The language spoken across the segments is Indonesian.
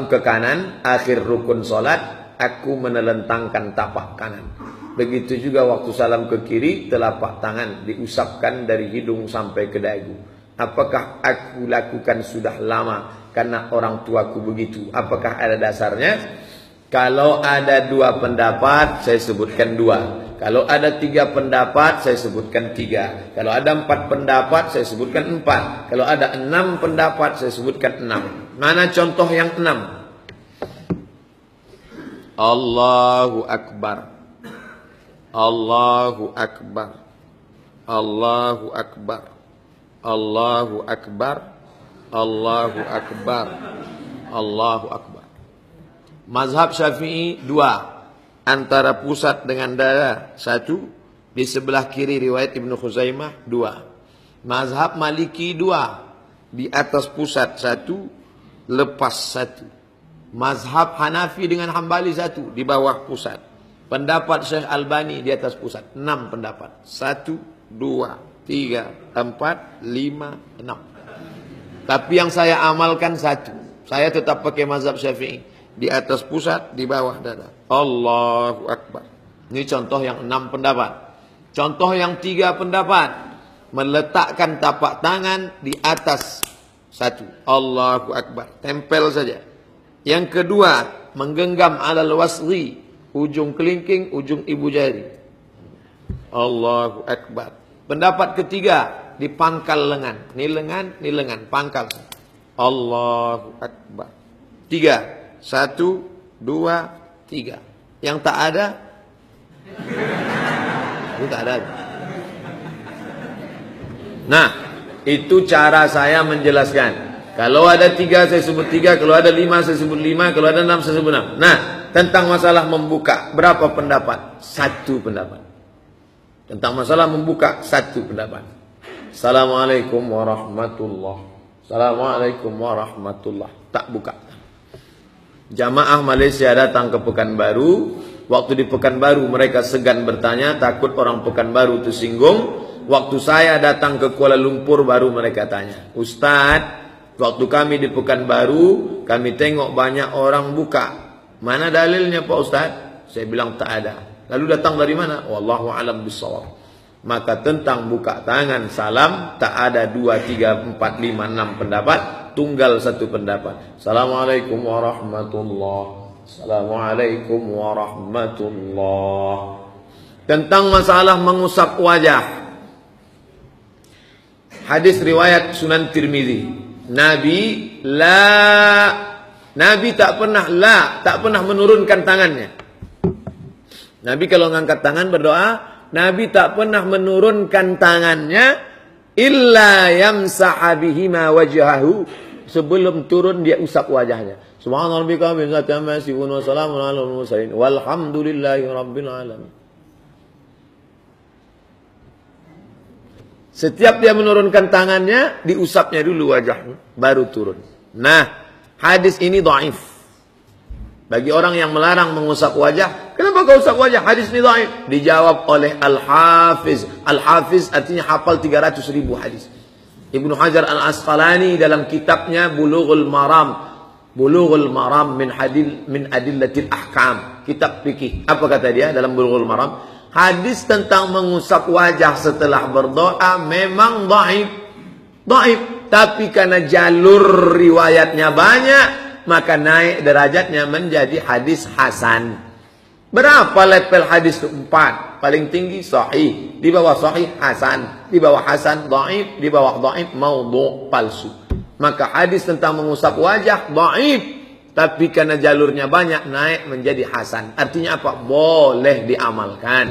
ke kanan, akhir rukun solat, aku menelentangkan tapak kanan. Begitu juga waktu salam ke kiri, telapak tangan diusapkan dari hidung sampai ke dagu. Apakah aku lakukan sudah lama karena orang tuaku begitu? Apakah ada dasarnya? Kalau ada 2 pendapat, saya sebutkan 2. Kalau ada 3 pendapat, saya sebutkan 3. Kalau ada 4 pendapat, saya sebutkan 4. Kalau ada 6 pendapat, saya sebutkan 6. Mana contoh yang 6? Allahu Akbar. Allahu Akbar. Allahu Akbar. Allahu Akbar. Allahu Akbar. Allahu Akbar. Mazhab Syafi'i 2. Antara pusat dengan dada 1. Di sebelah kiri riwayat Ibnu Khuzaimah 2. Mazhab Maliki 2. Di atas pusat 1, lepas 1. Mazhab Hanafi dengan Hambali 1, di bawah pusat. Pendapat Syekh Albani di atas pusat 6 pendapat. 1, 2, 3, 4, 5, 6. Tapi yang saya amalkan 1. Saya tetap pakai mazhab Syafi'i. Di atas pusat, di bawah dada. Allahu Akbar. Ini contoh yang 6 pendapat. Contoh yang 3 pendapat. Meletakkan tapak tangan di atas 1. Allahu Akbar. Tempel saja. Yang kedua, menggenggam alal wasghi. Ujung kelingking, ujung ibu jari. Allahu Akbar. Pendapat ketiga, dipangkal lengan. Ini lengan, ini lengan. Pangkal. Allahu Akbar. 3. 1, 2, 3. Yang tak ada, itu tak ada. Nah, itu cara saya menjelaskan. Kalau ada 3 saya sebut 3, kalau ada 5 saya sebut 5, kalau ada 6 saya sebut 6. Nah, tentang masalah membuka, berapa pendapat? 1 pendapat. Tentang masalah membuka, 1 pendapat. Assalamualaikum warahmatullahi. Assalamualaikum warahmatullahi. Tak buka. Jamaah Malaysia datang ke Pekanbaru. Waktu di Pekanbaru mereka segan bertanya, takut orang Pekanbaru tersinggung. Waktu saya datang ke Kuala Lumpur baru mereka tanya, Ustadz, waktu kami di Pekanbaru, kami tengok banyak orang buka. Mana dalilnya Pak Ustadz? Saya bilang tak ada. Lalu datang dari mana? Wallahu a'lam bishawab. Maka tentang buka tangan salam, tak ada 2, 3, 4, 5, 6 pendapat. Tunggal 1 pendapat. Assalamualaikum warahmatullahi. Assalamualaikum warahmatullahi. Tentang masalah mengusap wajah. Hadis riwayat Sunan Tirmizi. Nabi tak pernah menurunkan tangannya. Nabi kalau ngangkat tangan berdoa, Nabi tak pernah menurunkan tangannya illa yamsaha bihima wajhahu, sebelum turun dia usap wajahnya. Subhanarabbika rabbil izzati amma yasifun wa salamun alal mursalin walhamdulillahi rabbil alamin. Setiap dia menurunkan tangannya, diusapnya dulu wajahnya, baru turun. Nah, hadis ini dhaif. Bagi orang yang melarang mengusap wajah, kenapa kau usap wajah? Hadis ini dhaif. Dijawab oleh Al-Hafiz. Al-Hafiz artinya hafal 300.000 hadis. Ibnu Hajar Al-Asqalani dalam kitabnya Bulughul Maram. Bulughul Maram min adillatil ahkam. Kitab fikih. Apa kata dia dalam Bulughul Maram? Hadis tentang mengusap wajah setelah berdoa memang dhaif. Dhaif. Tapi karena jalur riwayatnya banyak, maka naik derajatnya menjadi hadis hasan. Berapa level hadis itu? 4. Paling tinggi sahih, di bawah sahih hasan, di bawah hasan dhaif, di bawah dhaif maudhu' palsu. Maka hadis tentang mengusap wajah dhaif, tapi karena jalurnya banyak naik menjadi hasan. Artinya apa? Boleh diamalkan.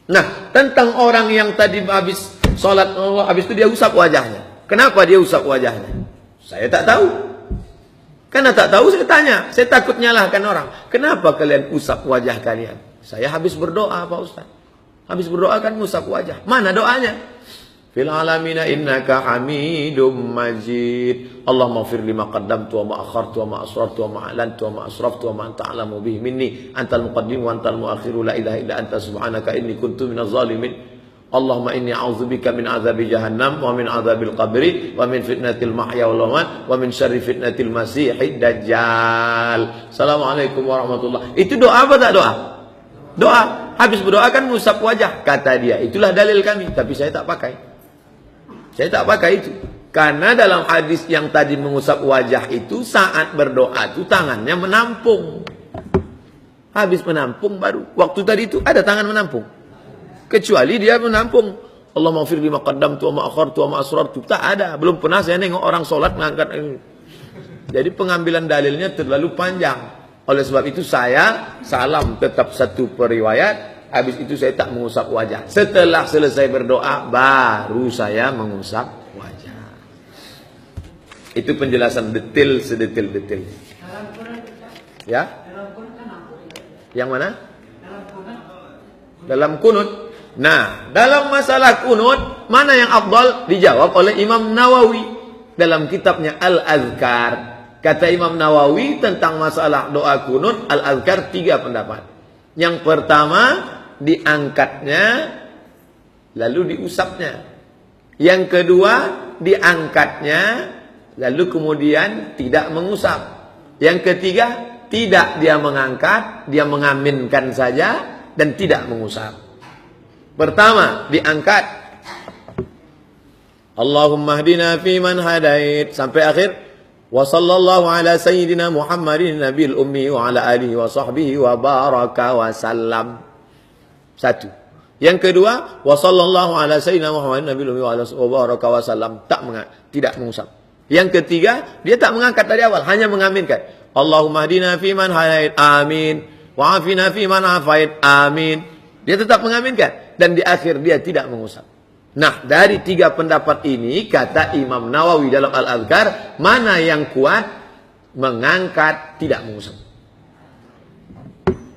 Nah, tentang orang yang tadi habis sholat, habis itu dia usap wajahnya. Kenapa dia usap wajahnya? Saya tak tahu. Karena tak tahu saya tanya. Saya takut nyalahkan orang. Kenapa kalian usap wajah kalian? Saya habis berdoa Pak Ustaz. Habis berdoa kan usap wajah. Mana doanya? Fil alamina innaka hamidum majid. Allahumma fir lima qaddamtu wa ma akhartu wa ma asrartu wa ma a'lantu wa ma asraftu wa ma anta a'lamu bihi minni. Antal muqaddim wa antal muakhiru la ilaha illa anta subhanaka inni kuntu minaz zalimin. Allahumma inni a'udzubika min azabi jahannam wa min azabil qabri wa min fitnatil mahya wal mamat wa min syarri fitnatil masiihid dajjal. Assalamualaikum warahmatullahi. Itu doa apa tak doa? Doa. Habis berdoa kan mengusap wajah. Kata dia, itulah dalil kami. Tapi saya tak pakai. Saya tak pakai itu. Karena dalam hadis yang tadi mengusap wajah itu, saat berdoa itu tangannya menampung. Habis menampung baru. Waktu tadi itu ada tangan menampung. Kecuali dia menampung. Allah maghfir lima qaddamtu wa ma akhartu wa ma asrartu. Tak ada. Belum pernah saya nengok orang sholat mengangkat ini. Jadi pengambilan dalilnya terlalu panjang. Oleh sebab itu saya salam tetap satu periwayat. Habis itu saya tak mengusap wajah. Setelah selesai berdoa, baru saya mengusap wajah. Itu penjelasan detail sedetil-detil. Ya? Yang mana? Dalam kunut. Nah, dalam masalah kunut, mana yang afdal? Dijawab oleh Imam Nawawi dalam kitabnya Al-Azkar. Kata Imam Nawawi tentang masalah doa kunut, Al-Azkar 3 pendapat. Yang pertama, diangkatnya lalu diusapnya. Yang kedua, diangkatnya lalu kemudian tidak mengusap. Yang ketiga, tidak dia mengangkat, dia mengaminkan saja dan tidak mengusap. Pertama, diangkat. Allahumma hdina fi man hadait. Sampai akhir. Wa sallallahu ala sayyidina Muhammadin nabil ummi wa ala alihi wa sahbihi wa baraka wa sallam. Satu. Yang kedua, wa sallallahu ala sayyidina Muhammadin nabil ummi wa ala wa baraka wa sallam. Tidak mengusap. Yang ketiga, dia tak mengangkat dari awal. Hanya mengaminkan. Allahumma hdina fi man hadait. Amin. Wa afina fi man afait. Amin. Dia tetap mengaminkan. Dan di akhir dia tidak mengusap. Nah, dari 3 pendapat ini, kata Imam Nawawi dalam Al-Azkar, mana yang kuat? Mengangkat, tidak mengusap.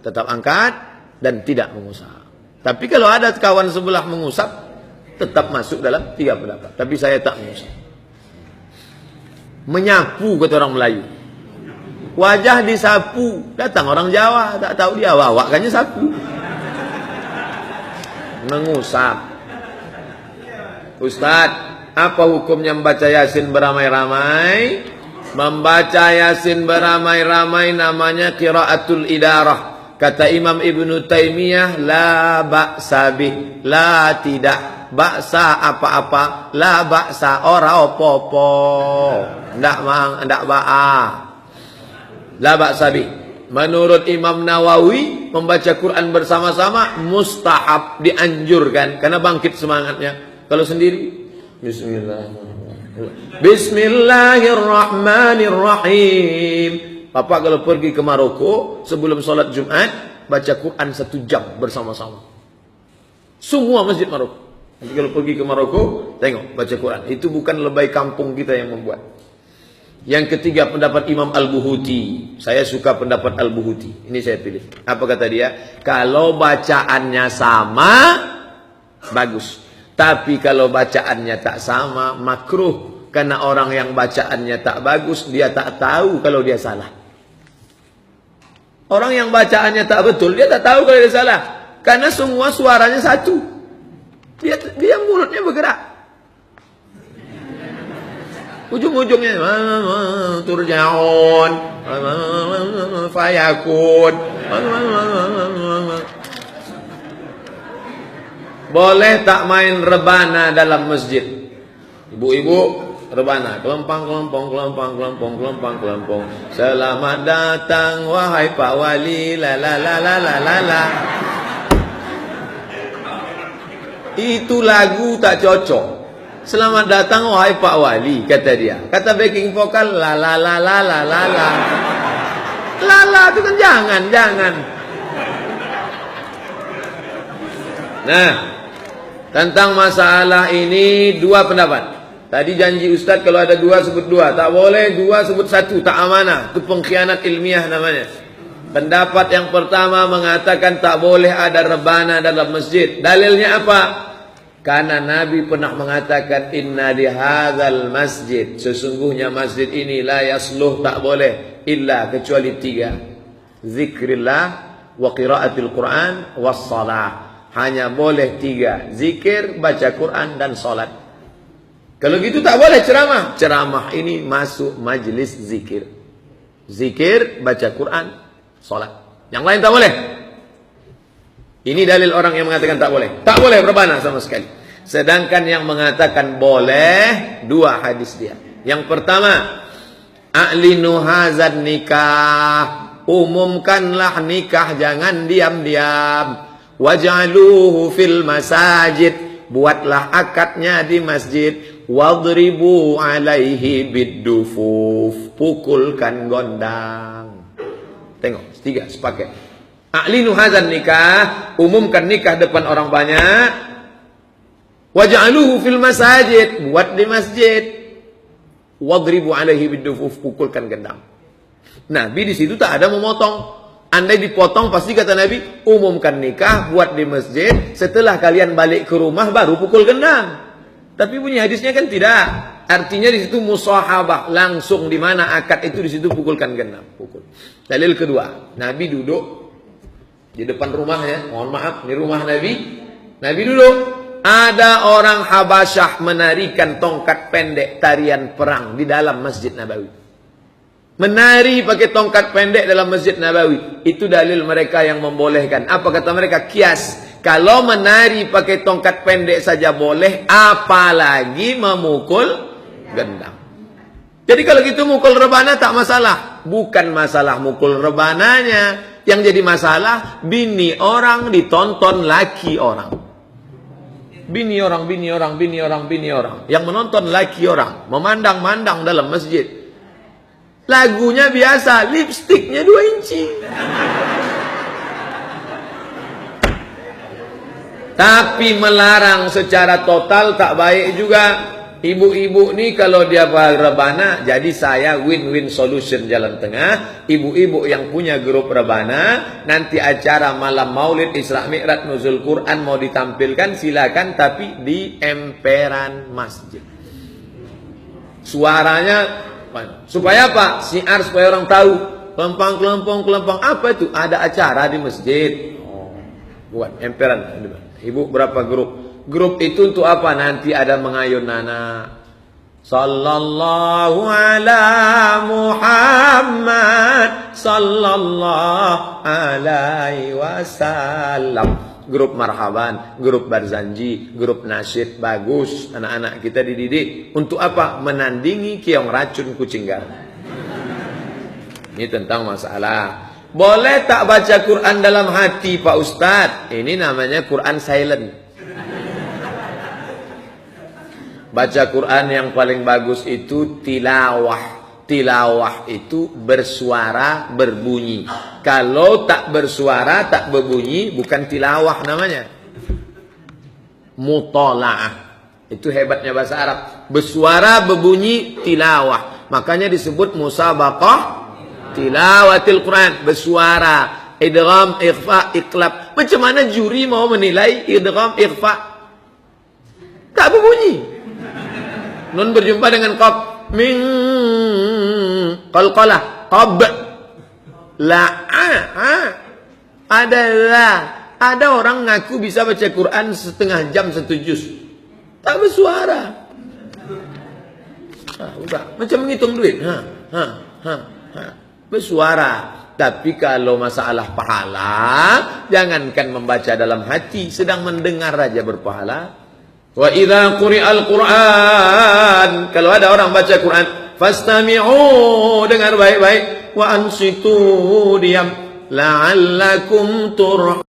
Tetap angkat, dan tidak mengusap. Tapi kalau ada kawan sebelah mengusap, tetap masuk dalam 3 pendapat. Tapi saya tak mengusap. Menyapu, kata orang Melayu. Wajah disapu. Datang orang Jawa, tak tahu dia bawakannya sapu. Mengusap. Ustadz, apa hukumnya membaca Yasin beramai-ramai? Membaca Yasin beramai-ramai namanya qiraatul idarah. Kata Imam Ibnu Taimiyah, la ba'sa bih. La tidak. Ba'sa apa-apa. La ba'sa ora opo-opo. Ndak ba'a. La ba'sa bih. Menurut Imam Nawawi, membaca Quran bersama-sama mustahab, dianjurkan. Karena bangkit semangatnya. Kalau sendiri, Bismillahirrahmanirrahim. Bismillahirrahmanirrahim. Bapak kalau pergi ke Maroko, sebelum sholat Jumat, baca Quran 1 jam bersama-sama. Semua masjid Maroko. Nanti kalau pergi ke Maroko, tengok, baca Quran. Itu bukan lebay kampung kita yang membuat. Yang ketiga pendapat Imam Al-Buhuti. Saya suka pendapat Al-Buhuti. Ini saya pilih. Apa kata dia? Kalau bacaannya sama, bagus. Tapi kalau bacaannya tak sama, makruh. Karena orang yang bacaannya tak bagus, dia tak tahu kalau dia salah. Orang yang bacaannya tak betul, dia tak tahu kalau dia salah. Karena semua suaranya satu. Dia mulutnya bergerak. Ujung-ujungnya turja'un fayakun. Boleh tak main rebana dalam masjid? Ibu-ibu rebana, kelempang. Selamat datang wahai Pak Wali, la la la la la la la. Itu lagu tak cocok. Selamat datang wahai Pak Wali, kata dia. Kata backing vokal la la la la la la la. La la itu kan jangan. Nah, tentang masalah ini 2 pendapat. Tadi janji Ustadz kalau ada 2 sebut 2, tak boleh 2 sebut 1, tak amanah. Itu pengkhianat ilmiah namanya. Pendapat yang pertama mengatakan tak boleh ada rebana dalam masjid. Dalilnya apa? Karena Nabi pernah mengatakan inna di hadzal masjid, sesungguhnya masjid ini la yasluh, tak boleh illa kecuali 3. Zikrillah wa qiraatil Quran was salah. Hanya boleh 3. Zikir, baca Quran, dan sholat. Kalau gitu tak boleh ceramah. Ceramah ini masuk majelis zikir. Zikir, baca Quran, sholat. Yang lain tak boleh. Ini dalil orang yang mengatakan tak boleh. Tak boleh rebana sama sekali. Sedangkan yang mengatakan boleh, 2 hadis dia. Yang pertama, a'linu hazan nikah. Umumkanlah nikah, jangan diam-diam. Waj'aluhu fil masajid. Buatlah akadnya di masjid. Wadribu alaihi biddufuf. Pukulkan gondang. Tengok, 3 sepaket. A'linu hazan nikah. Umumkan nikah depan orang banyak. Waj'aluhu fil masajid. Buat di masjid. Wadribu alaihi biddufuf. Pukulkan gendang. Nabi di situ tak ada memotong. Andai dipotong pasti kata Nabi, umumkan nikah, buat di masjid, setelah kalian balik ke rumah baru pukul gendang. Tapi bunyi hadisnya kan tidak. Artinya di situ musahabah, langsung di mana akad itu di situ pukulkan gendang, pukul. Dalil kedua, Nabi duduk di depan rumahnya. Mohon maaf, ini rumah Nabi. Nabi duduk. Ada orang Habasyah menarikan tongkat pendek tarian perang di dalam Masjid Nabawi. Menari pakai tongkat pendek dalam Masjid Nabawi. Itu dalil mereka yang membolehkan. Apa kata mereka? Kias. Kalau menari pakai tongkat pendek saja boleh, apalagi memukul gendang. Jadi kalau gitu mukul rebana tak masalah. Bukan masalah mukul rebananya. Yang jadi masalah, bini orang ditonton laki orang. Bini orang, bini orang, bini orang, bini orang. Yang menonton laki orang. Memandang-mandang dalam masjid. Lagunya biasa, lipstiknya 2 inci. Tapi melarang secara total tak baik juga. Ibu-ibu nih kalau dia rebana, jadi saya win-win solution jalan tengah. Ibu-ibu yang punya grup rebana, nanti acara malam maulid Isra Mi'raj Nuzul Quran mau ditampilkan, silakan, tapi di emperan masjid. Suaranya supaya apa? Syiar supaya orang tahu. Kelempang. Apa itu? Ada acara di masjid. Buat emperan. Ibu berapa grup? Grup itu untuk apa? Nanti ada mengayun anak. Sallallahu ala Muhammad sallallahu alaihi wasallam. Grup marhaban, grup barzanji, grup nasyid, bagus. Anak-anak kita dididik. Untuk apa? Menandingi keong racun kucing garam. Ini tentang masalah. Boleh tak baca Quran dalam hati Pak Ustadz? Ini namanya Quran silent. Baca Quran yang paling bagus itu tilawah. Tilawah itu bersuara, berbunyi. Kalau tak bersuara, tak berbunyi, bukan tilawah namanya. Mutola'ah. Itu hebatnya bahasa Arab. Bersuara, berbunyi, tilawah. Makanya disebut musabaqah tilawatil Quran. Bersuara. Idgham, ikhfa, iqlab. Macam mana juri mau menilai idgham, ikhfa? Tak berbunyi. Nun berjumpa dengan qaf. Min qalqalah qab la ada orang ngaku bisa baca Quran setengah jam 1 juz tak bersuara. Udah macam menghitung duit. Bersuara. Tapi kalau masalah pahala, jangankan membaca dalam hati, sedang mendengar aja berpahala. Wa idza quri'al Qur'an, kalau ada orang baca Quran, fastami'u, dengar baik-baik, wa ansitu, diam, la'allakum turhamun.